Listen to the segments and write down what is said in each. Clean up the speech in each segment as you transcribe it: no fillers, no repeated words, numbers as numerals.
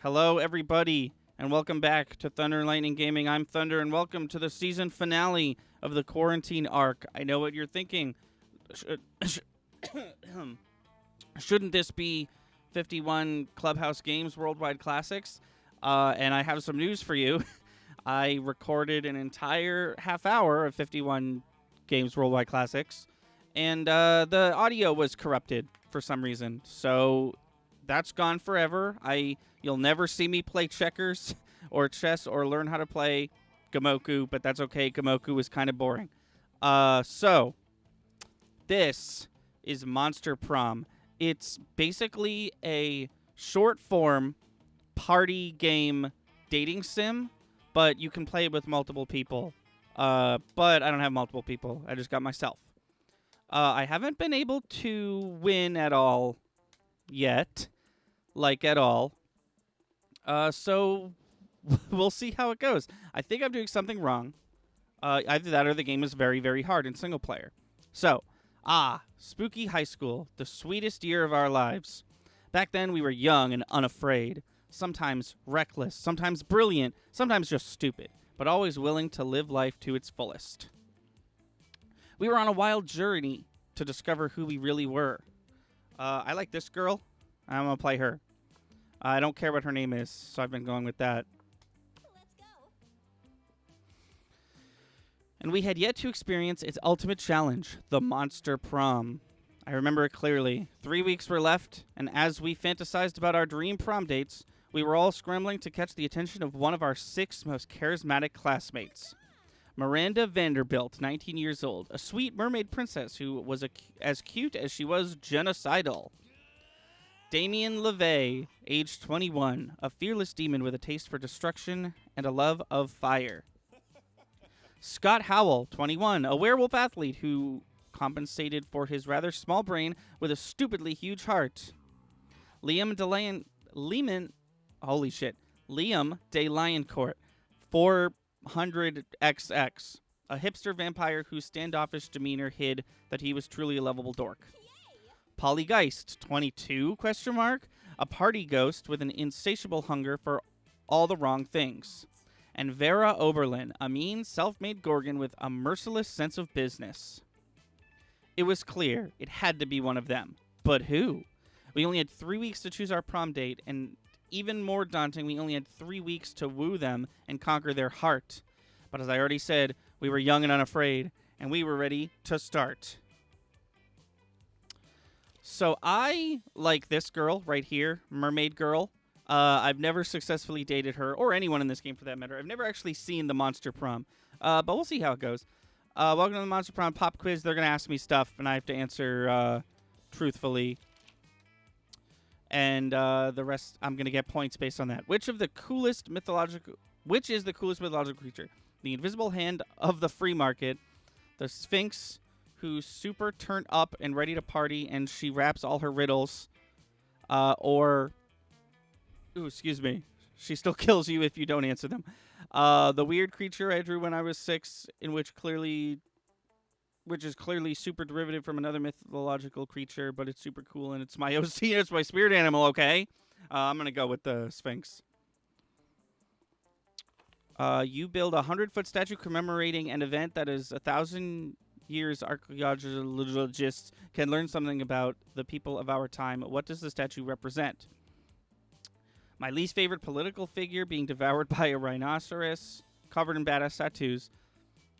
Hello, everybody, and welcome back to Thunder and Lightning Gaming. I'm Thunder, and welcome to the season finale of the quarantine arc. I know what you're thinking. Shouldn't this be 51 Clubhouse Games Worldwide Classics? And I have some news for you. I recorded an entire half hour of 51 Games Worldwide Classics, and the audio was corrupted for some reason. So that's gone forever. You'll never see me play checkers or chess or learn how to play Gamoku, but that's okay. Gamoku is kind of boring. So this is Monster Prom. It's basically a short form party game dating sim, but you can play it with multiple people. But I don't have multiple people. I just got myself. I haven't been able to win at all yet. At all. So we'll see how it goes. I think I'm doing something wrong. Either that or the game is very, very hard in single player. So, spooky high school, the sweetest year of our lives. Back then, we were young and unafraid, sometimes reckless, sometimes brilliant, sometimes just stupid, but always willing to live life to its fullest. We were on a wild journey to discover who we really were. I like this girl. I'm going to play her. I don't care what her name is, so I've been going with that. Let's go. And we had yet to experience its ultimate challenge, the Monster Prom. I remember it clearly. 3 weeks were left, and as we fantasized about our dream prom dates, we were all scrambling to catch the attention of one of our 6 most charismatic classmates. Miranda Vanderbilt, 19 years old, a sweet mermaid princess who was as cute as she was genocidal. Damien LeVay, age 21, a fearless demon with a taste for destruction and a love of fire. Scott Howell, 21, a werewolf athlete who compensated for his rather small brain with a stupidly huge heart. Liam De Lioncourt, 400XX, a hipster vampire whose standoffish demeanor hid that he was truly a lovable dork. Polly Geist, 22, a party ghost with an insatiable hunger for all the wrong things. And Vera Oberlin, a mean, self-made Gorgon with a merciless sense of business. It was clear it had to be one of them. But who? We only had 3 weeks to choose our prom date, and even more daunting, we only had 3 weeks to woo them and conquer their heart. But as I already said, we were young and unafraid, and we were ready to start. So I like this girl right here, Mermaid Girl. I've never successfully dated her, or anyone in this game for that matter. I've never actually seen the Monster Prom, but we'll see how it goes. Welcome to the Monster Prom pop quiz. They're going to ask me stuff, and I have to answer truthfully. And the rest, I'm going to get points based on that. Which is the coolest mythological creature? The invisible hand of the free market, the Sphinx, who's super turned up and ready to party, and she raps all her riddles, she still kills you if you don't answer them. The weird creature I drew when I was 6, which is clearly super derivative from another mythological creature, but it's super cool, and it's my OC, it's my spirit animal, okay? I'm going to go with the Sphinx. You build a 100-foot statue commemorating an event that is 1,000 years archaeologists can learn something about the people of our time. What does the statue represent? My least favorite political figure being devoured by a rhinoceros covered in badass tattoos.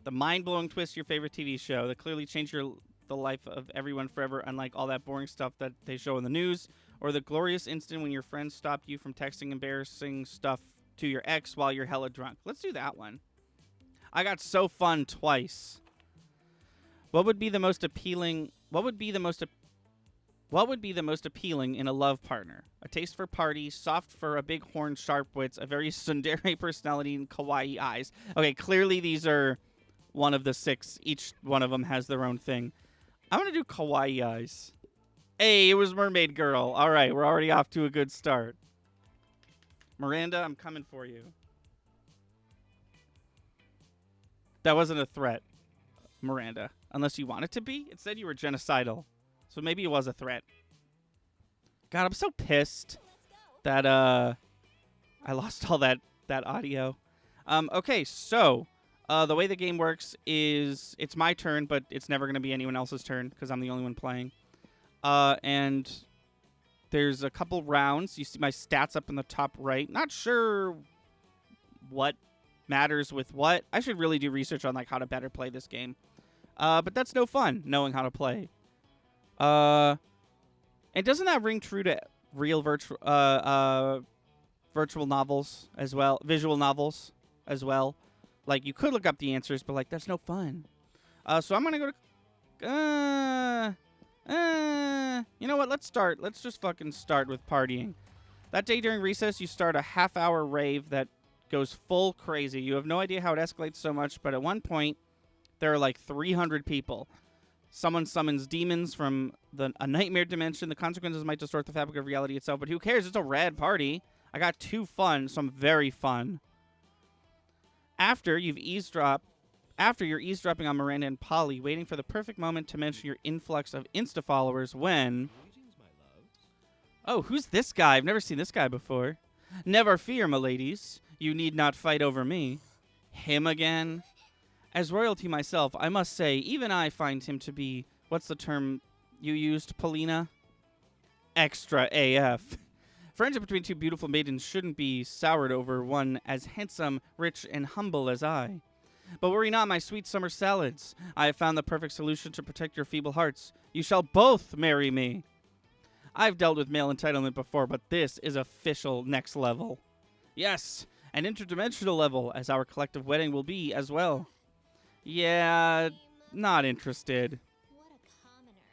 The mind-blowing twist to your favorite TV show that clearly changed the life of everyone forever, unlike all that boring stuff that they show in the news. Or the glorious instant when your friends stopped you from texting embarrassing stuff to your ex while you're hella drunk. Let's do that one. I got so fun twice. What would be the most appealing in a love partner? A taste for party, soft fur, a big horn, sharp wits, a very tsundere personality, and kawaii eyes. Okay, clearly these are one of the 6. Each one of them has their own thing. I'm going to do kawaii eyes. Hey, it was Mermaid Girl. All right, we're already off to a good start. Miranda, I'm coming for you. That wasn't a threat, Miranda. Unless you want it to be. It said you were genocidal. So maybe it was a threat. God, I'm so pissed that I lost all that audio. Okay, so the way the game works is it's my turn, but it's never going to be anyone else's turn because I'm the only one playing. And there's a couple rounds. You see my stats up in the top right. Not sure what matters with what. I should really do research on like how to better play this game. But that's no fun, knowing how to play. And doesn't that ring true to real virtual novels as well? Visual novels as well? Like, you could look up the answers, but, like, that's no fun. So I'm going to go to... you know what? Let's start. Let's just fucking start with partying. That day during recess, you start a half-hour rave that goes full crazy. You have no idea how it escalates so much, but at one point, there are like 300 people. Someone summons demons from a nightmare dimension. The consequences might distort the fabric of reality itself, but who cares? It's a rad party. I got 2 fun, so I'm very fun. After you're eavesdropping on Miranda and Polly, waiting for the perfect moment to mention your influx of Insta followers when... Oh, who's this guy? I've never seen this guy before. Never fear, my ladies. You need not fight over me. Him again? As royalty myself, I must say, even I find him to be, what's the term you used, Paulina? Extra AF. Friendship between 2 beautiful maidens shouldn't be soured over one as handsome, rich, and humble as I. But worry not, my sweet summer salads. I have found the perfect solution to protect your feeble hearts. You shall both marry me. I've dealt with male entitlement before, but this is official next level. Yes, an interdimensional level, as our collective wedding will be as well. Yeah, not interested.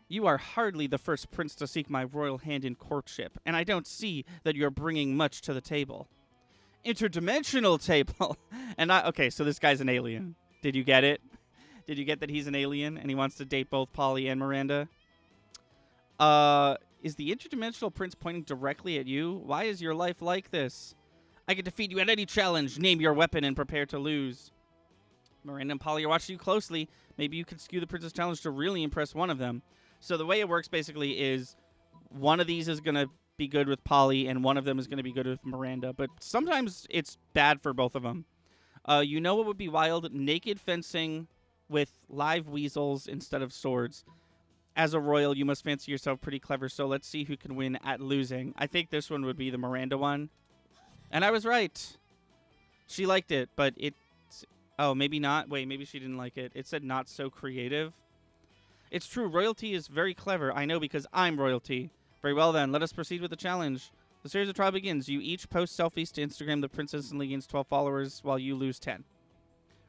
You are hardly the first prince to seek my royal hand in courtship, and I don't see that you're bringing much to the table. Interdimensional table! Okay, so this guy's an alien. Did you get it? Did you get that he's an alien, and he wants to date both Polly and Miranda? Is the interdimensional prince pointing directly at you? Why is your life like this? I can defeat you at any challenge. Name your weapon and prepare to lose. Miranda and Polly are watching you closely. Maybe you can skew the prince's challenge to really impress one of them. So the way it works basically is one of these is going to be good with Polly and one of them is going to be good with Miranda. But sometimes it's bad for both of them. You know what would be wild? Naked fencing with live weasels instead of swords. As a royal, you must fancy yourself pretty clever, so let's see who can win at losing. I think this one would be the Miranda one. And I was right. She liked it, but it... Oh, maybe not. Wait, maybe she didn't like it. It said not so creative. It's true. Royalty is very clever. I know because I'm royalty. Very well then. Let us proceed with the challenge. The series of trial begins. You each post selfies to Instagram. The prince instantly gains 12 followers while you lose 10.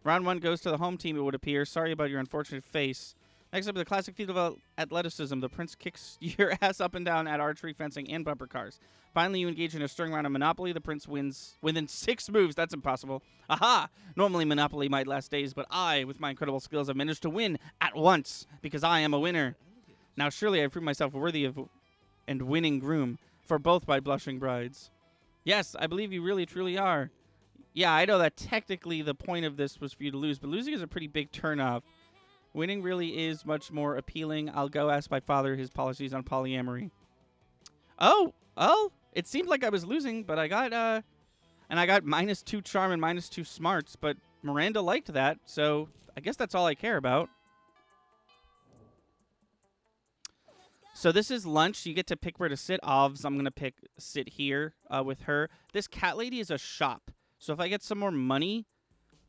Round 1 goes to the home team, it would appear. Sorry about your unfortunate face. Next up, the classic feat of athleticism. The prince kicks your ass up and down at archery, fencing, and bumper cars. Finally, you engage in a stirring round of Monopoly. The prince wins within 6 moves. That's impossible. Aha! Normally, Monopoly might last days, but I, with my incredible skills, have managed to win at once because I am a winner. Now, surely I've proved myself worthy of and winning groom for both my blushing brides. Yes, I believe you really, truly are. Yeah, I know that technically the point of this was for you to lose, but losing is a pretty big turnoff. Winning really is much more appealing. I'll go ask my father his policies on polyamory. Oh, it seemed like I was losing, but I got, and I got -2 charm and -2 smarts, but Miranda liked that, so I guess that's all I care about. So this is lunch. You get to pick where to sit. Ovs, I'm going to sit here with her. This cat lady is a shop. So if I get some more money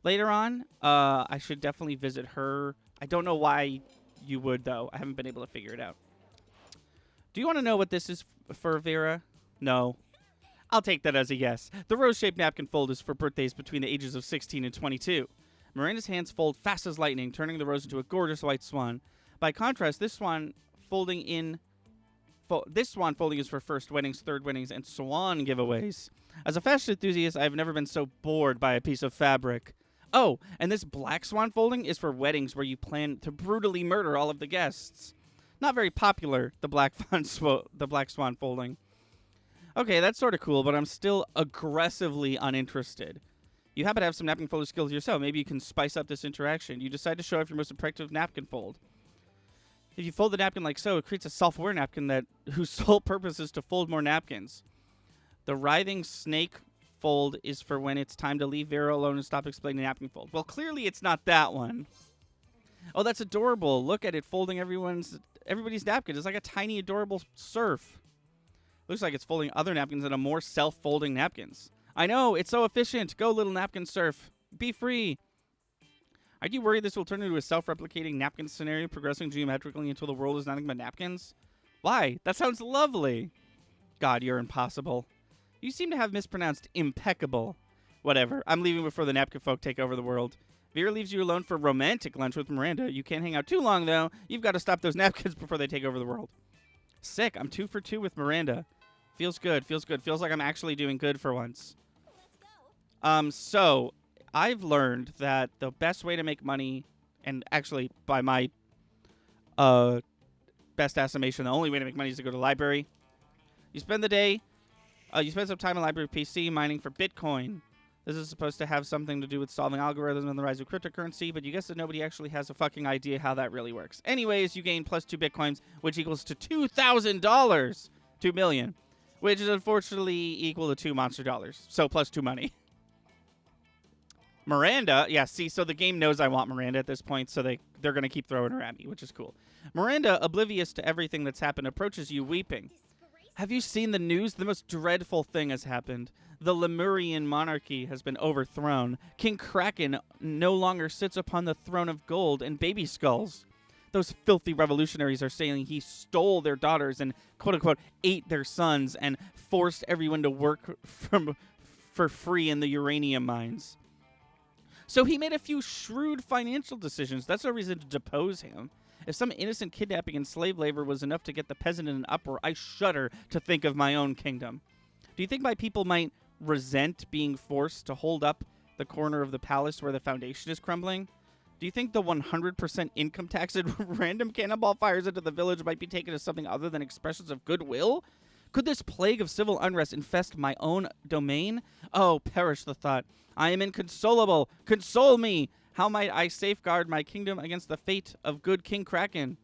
later on, I should definitely visit her. I don't know why you would, though. I haven't been able to figure it out. Do you want to know what this is for, Vera? No. I'll take that as a yes. The rose-shaped napkin fold is for birthdays between the ages of 16 and 22. Miranda's hands fold fast as lightning, turning the rose into a gorgeous white swan. By contrast, this swan folding is for first weddings, third weddings, and swan giveaways. As a fashion enthusiast, I've never been so bored by a piece of fabric. Oh, and this black swan folding is for weddings where you plan to brutally murder all of the guests. Not very popular, the black swan folding. Okay, that's sort of cool, but I'm still aggressively uninterested. You happen to have some napkin folding skills yourself. Maybe you can spice up this interaction. You decide to show off your most effective napkin fold. If you fold the napkin like so, it creates a self-aware napkin whose sole purpose is to fold more napkins. The writhing snake fold is for when it's time to leave Vera alone and stop explaining napkin fold. Well, clearly it's not that one. Oh, that's adorable. Look at it folding everybody's napkin. It's like a tiny, adorable surf. Looks like it's folding other napkins into more self-folding napkins. I know, it's so efficient. Go, little napkin surf. Be free. Are you worried this will turn into a self-replicating napkin scenario, progressing geometrically until the world is nothing but napkins? Why? That sounds lovely. God, you're impossible. You seem to have mispronounced impeccable. Whatever. I'm leaving before the napkin folk take over the world. Vera leaves you alone for romantic lunch with Miranda. You can't hang out too long, though. You've got to stop those napkins before they take over the world. Sick. I'm 2 for 2 with Miranda. Feels good. Feels good. Feels like I'm actually doing good for once. So I've learned that the best way to make money, and actually by my best estimation, the only way to make money is to go to the library. You spend the day, you spend some time in library PC mining for Bitcoin. This is supposed to have something to do with solving algorithms and the rise of cryptocurrency, but you guess that nobody actually has a fucking idea how that really works. Anyways, you gain plus 2 Bitcoins, which equals to $2,000. 2 million. Which is unfortunately equal to 2 monster dollars. So plus 2 money. Miranda, yeah, see, so the game knows I want Miranda at this point, so they're going to keep throwing her at me, which is cool. Miranda, oblivious to everything that's happened, approaches you weeping. Have you seen the news? The most dreadful thing has happened. The Lemurian monarchy has been overthrown. King Kraken no longer sits upon the throne of gold and baby skulls. Those filthy revolutionaries are saying he stole their daughters and, quote-unquote, ate their sons and forced everyone to work for free in the uranium mines. So he made a few shrewd financial decisions. That's no reason to depose him. If some innocent kidnapping and slave labor was enough to get the peasant in an uproar, I shudder to think of my own kingdom. Do you think my people might resent being forced to hold up the corner of the palace where the foundation is crumbling? Do you think the 100% income tax and random cannonball fires into the village might be taken as something other than expressions of goodwill? Could this plague of civil unrest infest my own domain? Oh, perish the thought. I am inconsolable. Console me. How might I safeguard my kingdom against the fate of good King Kraken?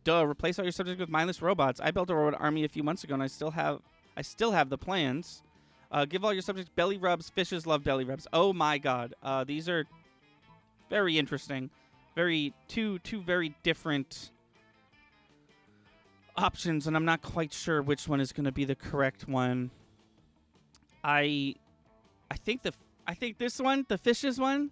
Duh, replace all your subjects with mindless robots. I built a robot army a few months ago, and I still have the plans. Give all your subjects belly rubs. Fishes love belly rubs. Oh my god. These are very interesting. Two very different options, and I'm not quite sure which one is going to be the correct one. I think this one, the fishes one.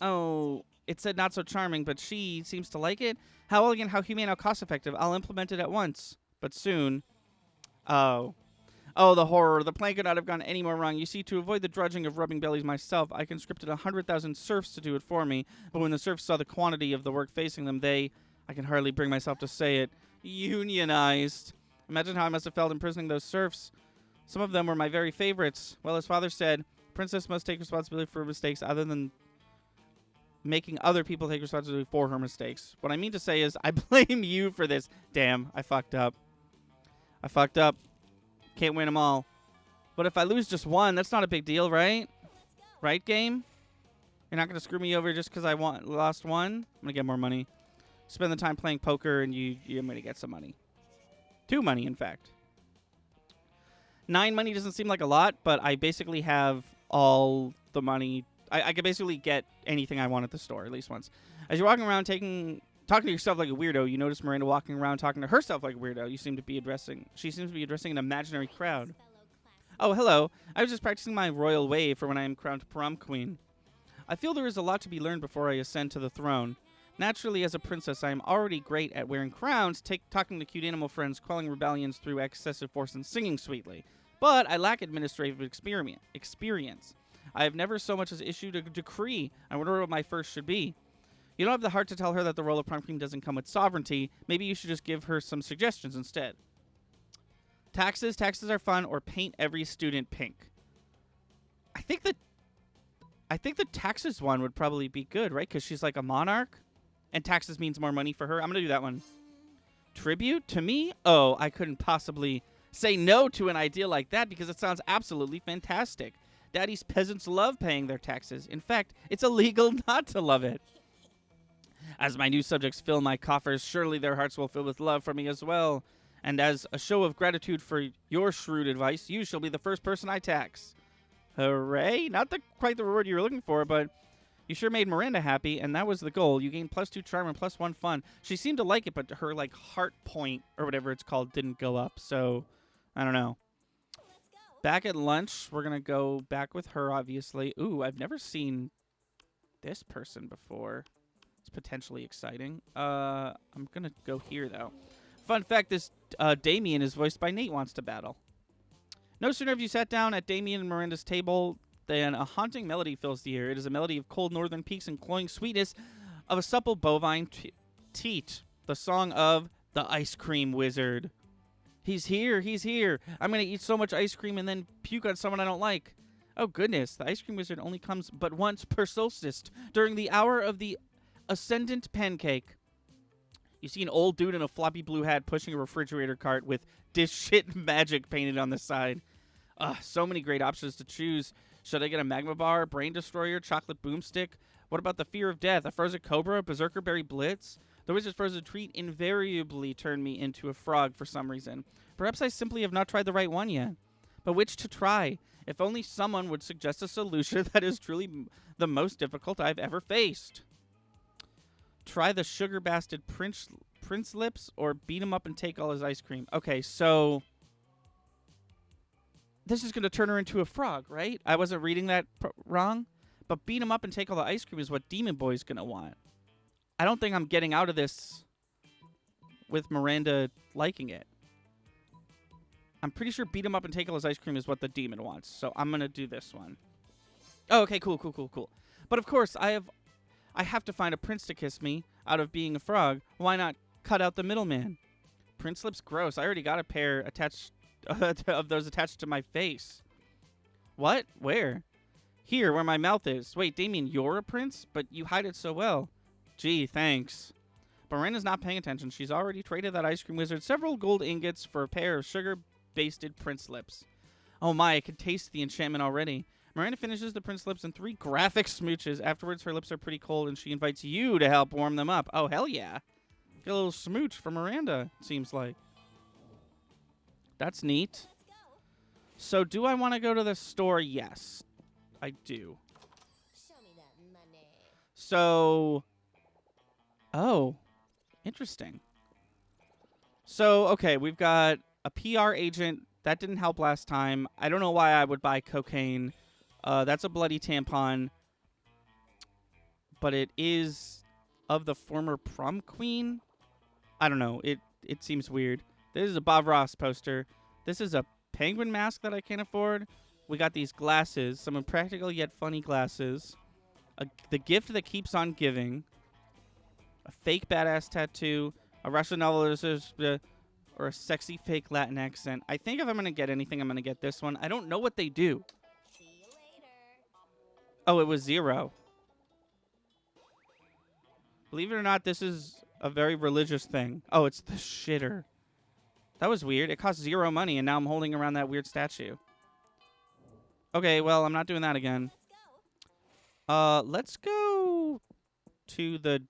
Oh, it said not so charming, but she seems to like it. How elegant, how humane, how cost-effective. I'll implement it at once, but soon. Oh, the horror. The plan could not have gone any more wrong. You see, to avoid the drudging of rubbing bellies myself, I conscripted 100,000 serfs to do it for me. But when the serfs saw the quantity of the work facing them, I can hardly bring myself to say it, unionized. Imagine how I must have felt imprisoning those serfs. Some of them were my very favorites. Well, as father said, princess must take responsibility for her mistakes other than making other people take responsibility for her mistakes. What I mean to say is, I blame you for this. Damn, I fucked up. Can't win them all. But if I lose just one, that's not a big deal, right? Right, game? You're not going to screw me over just because I lost one? I'm going to get more money. Spend the time playing poker, and you're going to get some money. 2 money, in fact. 9 money doesn't seem like a lot, but I basically have all the money. I can basically get anything I want at the store, at least once. As you're walking around talking to yourself like a weirdo, you notice Miranda walking around talking to herself like a weirdo. She seems to be addressing an imaginary crowd. Oh, hello. I was just practicing my royal way for when I am crowned prom queen. I feel there is a lot to be learned before I ascend to the throne. Naturally, as a princess, I am already great at wearing crowns, talking to cute animal friends, quelling rebellions through excessive force, and singing sweetly. But I lack administrative experience. I have never so much as issued a decree. I wonder what my first should be. You don't have the heart to tell her that the role of prom queen doesn't come with sovereignty. Maybe you should just give her some suggestions instead. Taxes are fun, or paint every student pink. I think the taxes one would probably be good, right? Because she's like a monarch, and taxes means more money for her. I'm going to do that one. Tribute to me? Oh, I couldn't possibly say no to an idea like that because it sounds absolutely fantastic. Daddy's peasants love paying their taxes. In fact, it's illegal not to love it. As my new subjects fill my coffers, surely their hearts will fill with love for me as well. And as a show of gratitude for your shrewd advice, you shall be the first person I tax. Hooray! Not quite the reward you were looking for, but you sure made Miranda happy, and that was the goal. You gained +2 charm and +1 fun. She seemed to like it, but her heart point or whatever it's called didn't go up. So I don't know. Back at lunch, we're gonna go back with her, obviously. Ooh, I've never seen this person before. It's potentially exciting. I'm gonna go here though. Fun fact: this Damien is voiced by Nate Wants to Battle. No sooner have you sat down at Damien and Miranda's table than a haunting melody fills the air. It is a melody of cold northern peaks and cloying sweetness of a supple bovine teat. The song of the ice cream wizard. He's here, he's here. I'm going to eat so much ice cream and then puke on someone I don't like. Oh, goodness. The ice cream wizard only comes but once per solstice, during the hour of the ascendant pancake. You see an old dude in a floppy blue hat pushing a refrigerator cart with dish shit magic painted on the side. So many great options to choose. Should I get a magma bar, brain destroyer, chocolate boomstick? What about the fear of death? A frozen cobra, berserker berry blitz? The wizard's frozen treat invariably turned me into a frog for some reason. Perhaps I simply have not tried the right one yet. But which to try? If only someone would suggest a solution that is truly the most difficult I've ever faced. Try the sugar bastard prince lips or beat him up and take all his ice cream. Okay, so this is going to turn her into a frog, right? I wasn't reading that wrong. But beat him up and take all the ice cream is what Demon Boy's going to want. I don't think I'm getting out of this with Miranda liking it. I'm pretty sure beat him up and take all his ice cream is what the demon wants. So I'm going to do this one. Oh, okay, cool. But of course, I have to find a prince to kiss me out of being a frog. Why not cut out the middleman? Prince lips gross. I already got a pair attached of those attached to my face. What? Where? Here, where my mouth is. Wait, Damien, you're a prince? But you hide it so well. Gee, thanks. But Miranda's not paying attention. She's already traded that ice cream wizard several gold ingots for a pair of sugar-basted prince lips. Oh my, I can taste the enchantment already. Miranda finishes the prince lips in 3 graphic smooches. Afterwards, her lips are pretty cold, and she invites you to help warm them up. Oh, hell yeah. Get a little smooch from Miranda, it seems like. That's neat. So, do I want to go to the store? Yes, I do. Show me that money. So, oh, interesting. So, okay, we've got a PR agent. That didn't help last time. I don't know why I would buy cocaine. That's a bloody tampon. But it is of the former prom queen? I don't know. It seems weird. This is a Bob Ross poster. This is a penguin mask that I can't afford. We got these glasses. Some impractical yet funny glasses. The gift that keeps on giving. A fake badass tattoo. A Russian novelist or a sexy fake Latin accent. I think if I'm going to get anything, I'm going to get this one. I don't know what they do. See you later. Oh, it was 0. Believe it or not, this is a very religious thing. Oh, it's the shitter. That was weird. It cost 0 money, and now I'm holding around that weird statue. Okay, well, I'm not doing that again. Let's go to the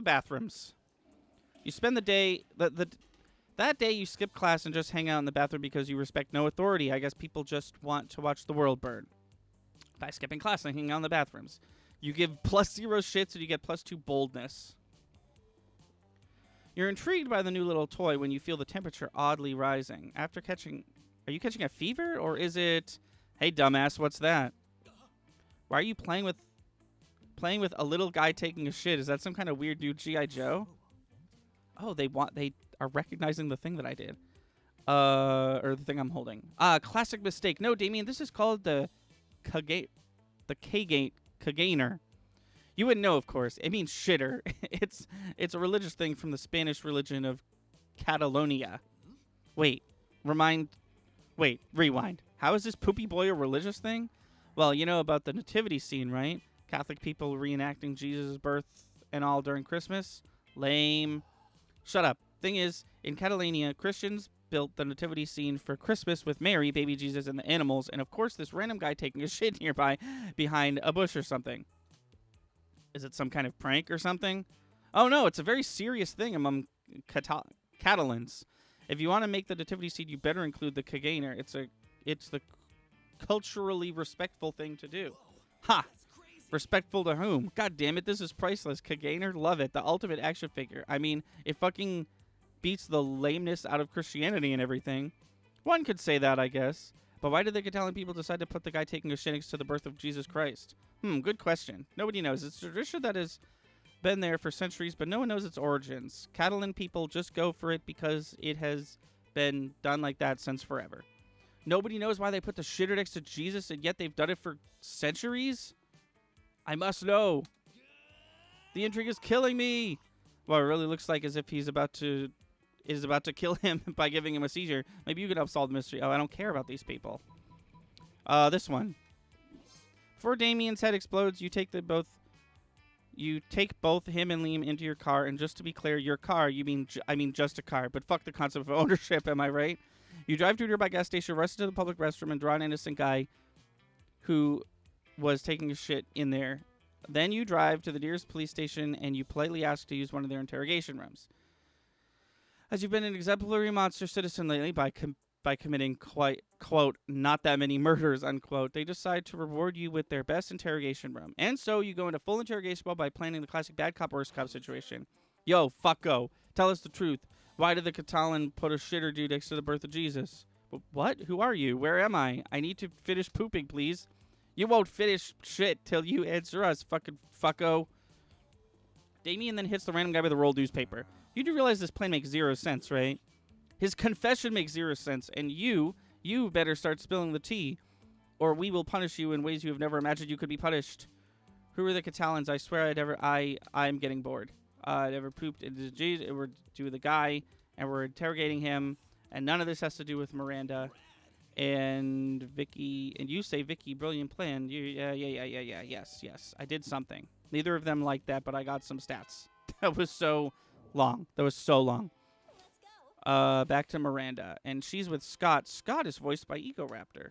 bathrooms. You spend the day that day you skip class and just hang out in the bathroom because you respect no authority. I guess people just want to watch the world burn. By skipping class and hanging out in the bathrooms. You give +0 shits and you get +2 boldness. You're intrigued by the new little toy when you feel the temperature oddly rising. Are you catching a fever, or is it, hey dumbass, what's that? Why are you playing with a little guy taking a shit? Is that some kind of weird new G.I. Joe? Oh, they are recognizing the thing that I did. Or the thing I'm holding. Classic mistake. No, Damien, this is called the Kagainer. You wouldn't know, of course. It means shitter. It's a religious thing from the Spanish religion of Catalonia. Rewind. How is this poopy boy a religious thing? Well, you know about the nativity scene, right? Catholic people reenacting Jesus' birth and all during Christmas. Lame. Shut up. Thing is, in Catalonia, Christians built the nativity scene for Christmas with Mary, baby Jesus, and the animals, and of course this random guy taking a shit nearby behind a bush or something. Is it some kind of prank or something? Oh no, it's a very serious thing among Catalans. If you want to make the nativity scene, you better include the Kaganer. It's the culturally respectful thing to do. Ha! Respectful to whom? God damn it, this is priceless. Kaganer, love it. The ultimate action figure. I mean, it fucking beats the lameness out of Christianity and everything. One could say that, I guess. But why did the Catalan people decide to put the guy taking a shit next to the birth of Jesus Christ? Good question. Nobody knows. It's a tradition that has been there for centuries, but no one knows its origins. Catalan people just go for it because it has been done like that since forever. Nobody knows why they put the shitter next to Jesus, and yet they've done it for centuries? I must know. The intrigue is killing me. Well, it really looks like as if he's about to kill him by giving him a seizure. Maybe you can help solve the mystery. Oh, I don't care about these people. This one. Before Damien's head explodes, you take both him and Liam into your car, and just to be clear, your car, I mean just a car, but fuck the concept of ownership, am I right? You drive to a nearby gas station, rush into the public restroom, and draw an innocent guy who was taking a shit in there. Then you drive to the nearest police station, and you politely ask to use one of their interrogation rooms. As you've been an exemplary monster citizen lately by committing quote, not that many murders, unquote, they decide to reward you with their best interrogation room. And so you go into full interrogation mode by planning the classic bad cop, worst cop situation. Yo, fucko, tell us the truth. Why did the Catalan put a shitter dude next to the birth of Jesus? What? Who are you? Where am I? I need to finish pooping, please. You won't finish shit till you answer us, fucking fucko. Damien then hits the random guy with a rolled newspaper. You do realize this plan makes zero sense, right? His confession makes zero sense, and you better start spilling the tea, or we will punish you in ways you have never imagined you could be punished. Who are the Catalans? I swear I'm getting bored. I never pooped into Jesus. We're to the guy, and we're interrogating him, and none of this has to do with Miranda and Vicky. And you say, Vicky, brilliant plan. Yes. I did something. Neither of them liked that, but I got some stats. That was so long. Back to Miranda, and she's with Scott. Scott is voiced by Ego Raptor.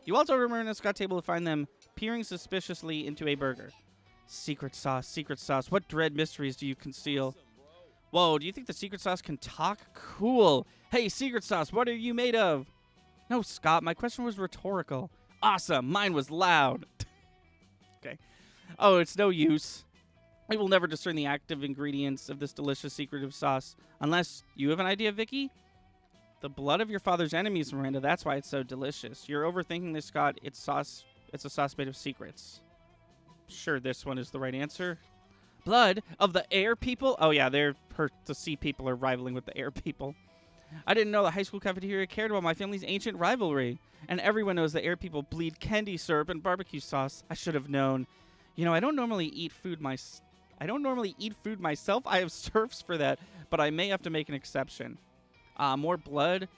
You also over Miranda's Scott table to find them peering suspiciously into a burger. Secret sauce. What dread mysteries do you conceal? Whoa, do you think the secret sauce can talk? Cool. Hey, secret sauce, what are you made of? No, Scott, my question was rhetorical. Awesome, mine was loud. Okay. Oh, it's no use. We will never discern the active ingredients of this delicious secretive sauce. Unless you have an idea, Vicky? The blood of your father's enemies, Miranda. That's why it's so delicious. You're overthinking this, Scott. It's a sauce made of secrets. Sure, this one is the right answer. Blood of the air people? Oh, yeah, the sea people are rivaling with the air people. I didn't know the high school cafeteria cared about my family's ancient rivalry. And everyone knows the air people bleed candy syrup and barbecue sauce. I should have known. You know, I don't normally eat food myself. I have serfs for that, but I may have to make an exception. More blood,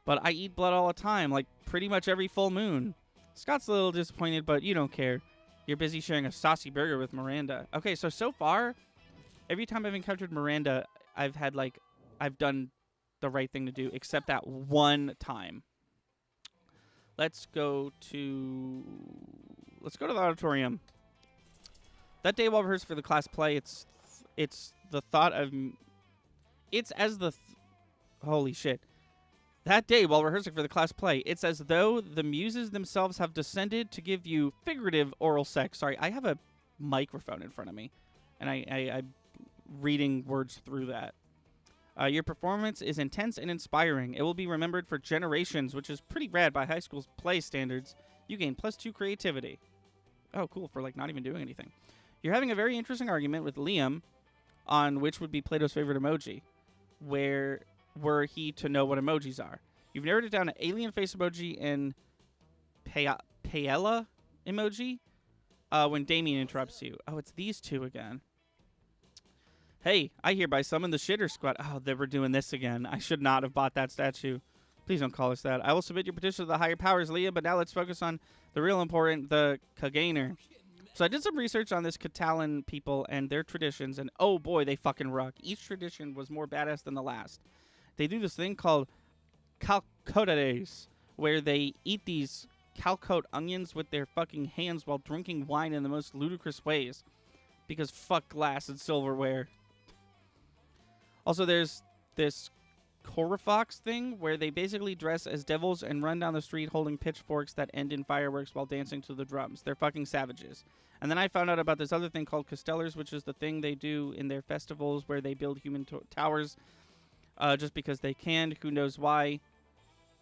but I eat blood all the time, like pretty much every full moon. Scott's a little disappointed, but you don't care. You're busy sharing a saucy burger with Miranda. Okay, so far, every time I've encountered Miranda, I've done the right thing to do, except that one time. Let's go to the auditorium. That day while rehearsing for the class play, holy shit. That day while rehearsing for the class play, it's as though the muses themselves have descended to give you figurative oral sex. Sorry, I have a microphone in front of me, and I'm reading words through that. Your performance is intense and inspiring. It will be remembered for generations, which is pretty rad by high school's play standards. You gain +2 creativity. Oh, cool, for like not even doing anything. You're having a very interesting argument with Liam on which would be Plato's favorite emoji, were he to know what emojis are. You've narrowed it down to alien face emoji and paella emoji when Damien interrupts you. Oh, it's these two again. Hey, I hereby summon the shitter squad. Oh, they were doing this again. I should not have bought that statue. Please don't call us that. I will submit your petition to the higher powers, Leah, but now let's focus on the real important, the Kaganer. So I did some research on this Catalan people and their traditions, and oh boy, they fucking rock. Each tradition was more badass than the last. They do this thing called calcotades, where they eat these calcote onions with their fucking hands while drinking wine in the most ludicrous ways. Because fuck glass and silverware. Also, there's this Corifox thing where they basically dress as devils and run down the street holding pitchforks that end in fireworks while dancing to the drums. They're fucking savages. And then I found out about this other thing called Castellers, which is the thing they do in their festivals where they build human towers just because they can. Who knows why?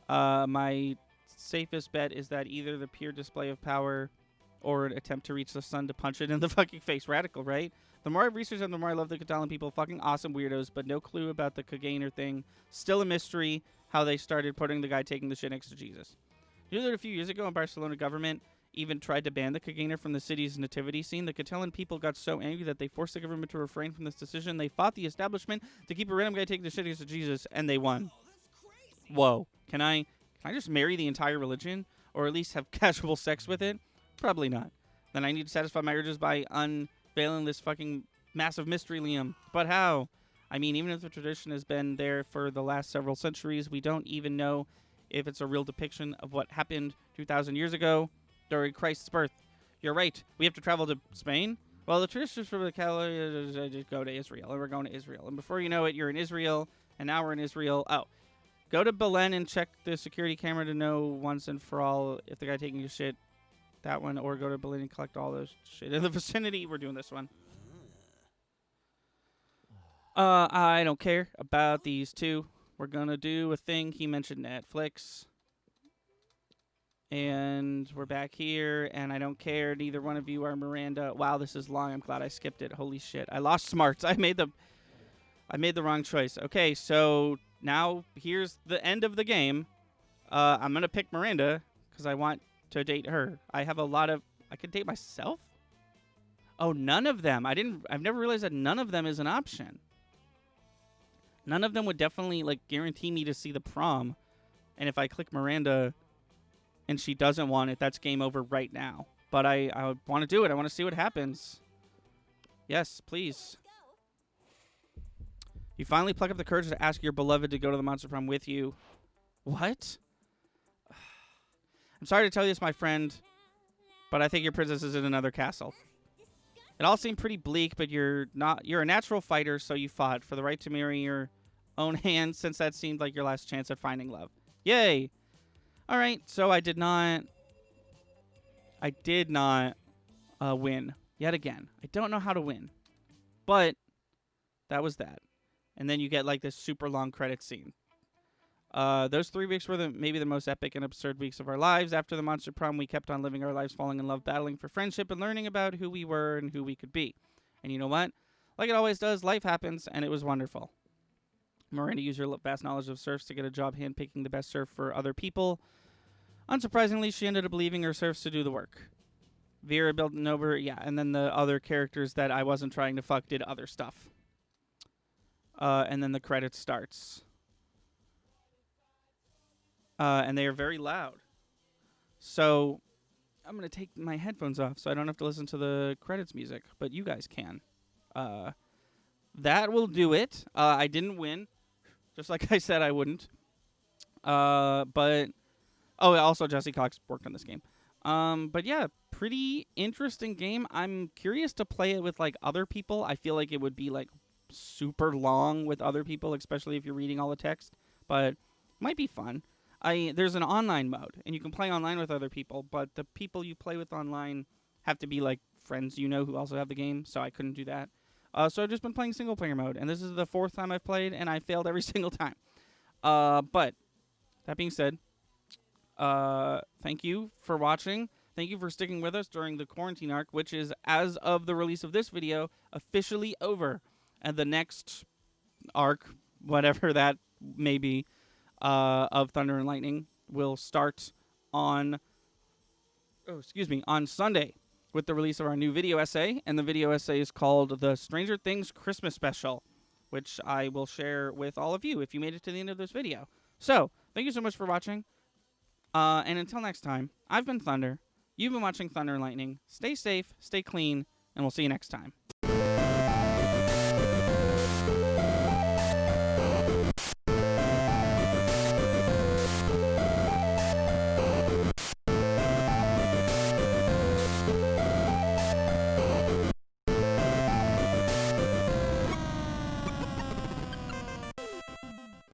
My safest bet is that either the pure display of power or an attempt to reach the sun to punch it in the fucking face. Radical, right? The more I've researched them, the more I love the Catalan people. Fucking awesome weirdos, but no clue about the Kagainer thing. Still a mystery how they started putting the guy taking the shit next to Jesus. You know that a few years ago in Barcelona, government even tried to ban the Kagainer from the city's nativity scene. The Catalan people got so angry that they forced the government to refrain from this decision. They fought the establishment to keep a random guy taking the shit next to Jesus, and they won. Whoa. Can I just marry the entire religion? Or at least have casual sex with it? Probably not. Then I need to satisfy my urges by unveiling this fucking massive mystery, Liam. But how? I mean, even if the tradition has been there for the last several centuries, we don't even know if it's a real depiction of what happened 2,000 years ago during Christ's birth. You're right. We have to travel to Spain? Well, the traditions for the just go to Israel, and we're going to Israel. And before you know it, you're in Israel, and now we're in Israel. Oh, go to Belen and check the security camera to know once and for all if the guy taking your shit, that one, or go to Belen and collect all those shit in the vicinity. We're doing this one. I don't care about these two. We're gonna do a thing. He mentioned Netflix. And we're back here, and I don't care. Neither one of you are Miranda. Wow, this is long. I'm glad I skipped it. Holy shit. I lost smarts. I made the wrong choice. Okay, so now here's the end of the game. I'm gonna pick Miranda because I want to date her. I have a lot of... I could date myself? Oh, none of them. I've never realized that none of them is an option. None of them would definitely, like, guarantee me to see the prom. And if I click Miranda and she doesn't want it, that's game over right now. But I want to do it. I want to see what happens. Yes, please. You finally pluck up the courage to ask your beloved to go to the monster prom with you. What? I'm sorry to tell you this, my friend, but I think your princess is in another castle. It all seemed pretty bleak, but you're a natural fighter, so you fought for the right to marry your own hand, since that seemed like your last chance at finding love. Yay! All right, so I did not win yet again. I don't know how to win, but that was that. And then you get like this super long credit scene. Those 3 weeks were maybe the most epic and absurd weeks of our lives. After the monster prom, we kept on living our lives, falling in love, battling for friendship, and learning about who we were and who we could be. And you know what? Like it always does, life happens, and it was wonderful. Miranda used her vast knowledge of serfs to get a job handpicking the best serf for other people. Unsurprisingly, she ended up leaving her serfs to do the work. Vera built Nober, yeah, and then the other characters that I wasn't trying to fuck did other stuff. And then the credits starts. And they are very loud. So I'm going to take my headphones off so I don't have to listen to the credits music, but you guys can. That will do it. I didn't win, just like I said I wouldn't. But also Jesse Cox worked on this game. But yeah, pretty interesting game. I'm curious to play it with like other people. I feel like it would be like super long with other people, especially if you're reading all the text, but might be fun. There's an online mode, and you can play online with other people, but the people you play with online have to be like friends who also have the game, so I couldn't do that. So I've just been playing single player mode, and this is the 4th time I've played, and I failed every single time. But that being said, thank you for watching. Thank you for sticking with us during the quarantine arc, which is, as of the release of this video, officially over. And the next arc, whatever that may be, of Thunder and Lightning will start on Sunday with the release of our new video essay. And the video essay is called The Stranger Things Christmas Special, which I will share with all of you if you made it to the end of this video. So, thank you so much for watching. And until next time, I've been Thunder. You've been watching Thunder and Lightning. Stay safe, stay clean, and we'll see you next time.